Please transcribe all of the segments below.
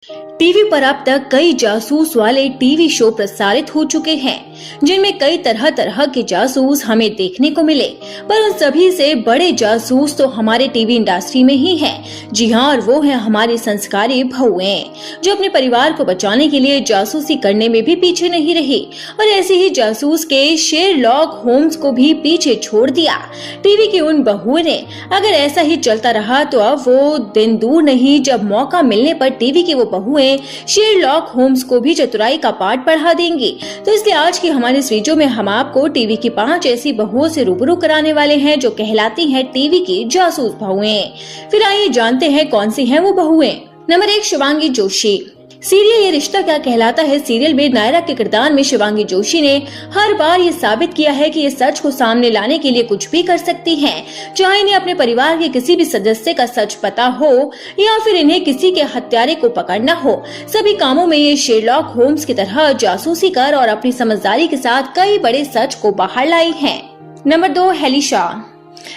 TV पर अब तक कई जासूस वाले टीवी शो प्रसारित हो चुके हैं, जिनमें कई तरह तरह के जासूस हमें देखने को मिले, पर उन सभी से बड़े जासूस तो हमारे टीवी इंडस्ट्री में ही हैं। जी हाँ, और वो हैं हमारी संस्कारी बहुएं, जो अपने परिवार को बचाने के लिए जासूसी करने में भी पीछे नहीं रही और ऐसे ही जासूस के शेरलॉक होम्स को भी पीछे छोड़ दिया। टीवी की उन बहुओं ने अगर ऐसा ही चलता रहा तो अब वो दिन दूर नहीं जब मौका मिलने पर टीवी की वो बहुएं शेरलॉक होम्स को भी चतुराई का पाठ पढ़ा देंगी। तो इसलिए आज की हमारे इस वीडियो में हम आपको टीवी की 5 ऐसी बहुओं से रूबरू कराने वाले हैं जो कहलाती हैं टीवी की जासूस बहुएं। फिर आइए जानते हैं कौन सी हैं वो बहुएं। नंबर 1, शिवांगी जोशी। सीरियल ये रिश्ता क्या कहलाता है सीरियल में नायरा के किरदार में शिवांगी जोशी ने हर बार ये साबित किया है कि ये सच को सामने लाने के लिए कुछ भी कर सकती हैं, चाहे इन्हें अपने परिवार के किसी भी सदस्य का सच पता हो या फिर इन्हें किसी के हत्यारे को पकड़ना हो। सभी कामों में ये शेरलॉक होम्स की तरह जासूसी कर और अपनी समझदारी के साथ कई बड़े सच को बाहर लाई है। नंबर 2, हेली शाह।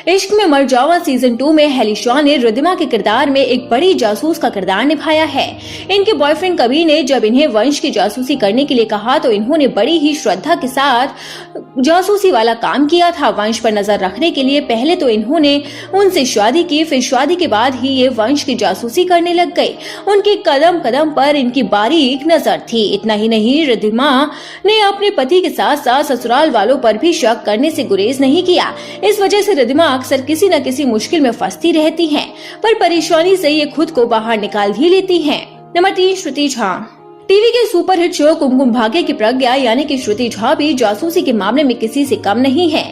इश्क में मर जावा सीजन 2 में हेली शाह ने रिद्धिमा के किरदार में एक बड़ी जासूस का किरदार निभाया है। इनके बॉयफ्रेंड कबीर ने जब इन्हें वंश की जासूसी करने के लिए कहा तो इन्होंने बड़ी ही श्रद्धा के साथ जासूसी वाला काम किया था। वंश पर नजर रखने के लिए पहले तो इन्होंने उनसे शादी की, फिर शादी के बाद ही ये वंश की जासूसी करने लग गए। उनके कदम कदम पर इनकी बारीक नजर थी। इतना ही नहीं, रिद्धिमा ने अपने पति के साथ साथ ससुराल वालों पर भी शक करने से गुरेज नहीं किया। इस वजह से रिद्धिमा अक्सर किसी न किसी मुश्किल में फंसती रहती हैं, पर परेशानी से ये खुद को बाहर निकाल भी लेती हैं। नंबर 3, श्रुति झा। टीवी के सुपरहिट शो कुमकुम भाग्य की प्रज्ञा यानी कि श्रुति झा भी जासूसी के मामले में किसी से कम नहीं है।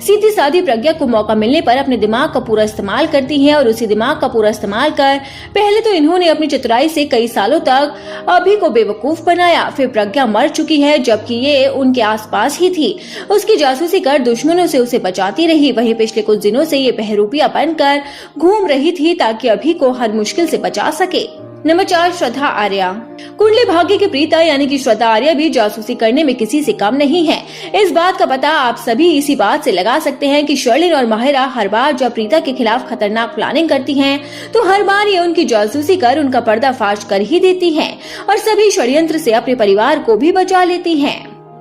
सीधी सादी प्रज्ञा को मौका मिलने पर अपने दिमाग का पूरा इस्तेमाल करती हैं और उसी दिमाग का पूरा इस्तेमाल कर पहले तो इन्होंने अपनी चतुराई से कई सालों तक अभी को बेवकूफ बनाया। फिर प्रज्ञा मर चुकी है जबकि ये उनके आसपास ही थी। उसकी जासूसी कर दुश्मनों से उसे बचाती रही। वहीं पिछले कुछ दिनों से ये बहरूपिया बनकर घूम रही थी ताकि अभी को हर मुश्किल से बचा सके। नंबर 4, श्रद्धा आर्या। कुंडली भाग्य की प्रीता यानी कि श्रद्धा आर्या भी जासूसी करने में किसी से कम नहीं है। इस बात का पता आप सभी इसी बात से लगा सकते हैं कि शर्लिन और माहिरा हर बार जब प्रीता के खिलाफ खतरनाक प्लानिंग करती हैं, तो हर बार ये उनकी जासूसी कर उनका पर्दाफाश कर ही देती हैं और सभी षड्यंत्र से अपने परिवार को भी बचा लेती हैं।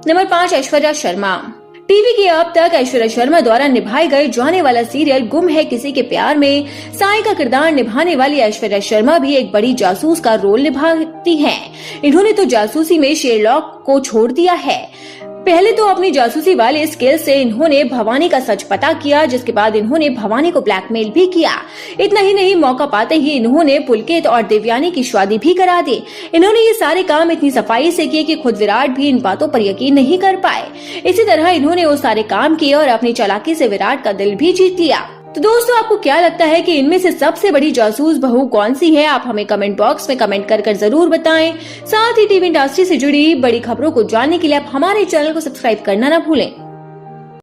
नंबर 5, ऐश्वर्या शर्मा। टीवी की अब तक ऐश्वर्या शर्मा द्वारा निभाए गए जाने वाला सीरियल गुम है किसी के प्यार में साई का किरदार निभाने वाली ऐश्वर्या शर्मा भी एक बड़ी जासूस का रोल निभाती हैं। इन्होंने तो जासूसी में शेरलॉक को छोड़ दिया है। पहले तो अपनी जासूसी वाले स्किल से इन्होंने भवानी का सच पता किया, जिसके बाद इन्होंने भवानी को ब्लैकमेल भी किया। इतना ही नहीं, मौका पाते ही इन्होंने पुलकित और देवयानी की शादी भी करा दी। इन्होंने ये सारे काम इतनी सफाई से किए कि खुद विराट भी इन बातों पर यकीन नहीं कर पाए। इसी तरह इन्होंने वो सारे काम किए और अपनी चालाकी से विराट का दिल भी जीत लिया। तो दोस्तों, आपको क्या लगता है कि इनमें से सबसे बड़ी जासूस बहू कौन सी है? आप हमें कमेंट बॉक्स में कमेंट कर जरूर बताएं। साथ ही टीवी इंडस्ट्री से जुड़ी बड़ी खबरों को जानने के लिए आप हमारे चैनल को सब्सक्राइब करना ना भूलें।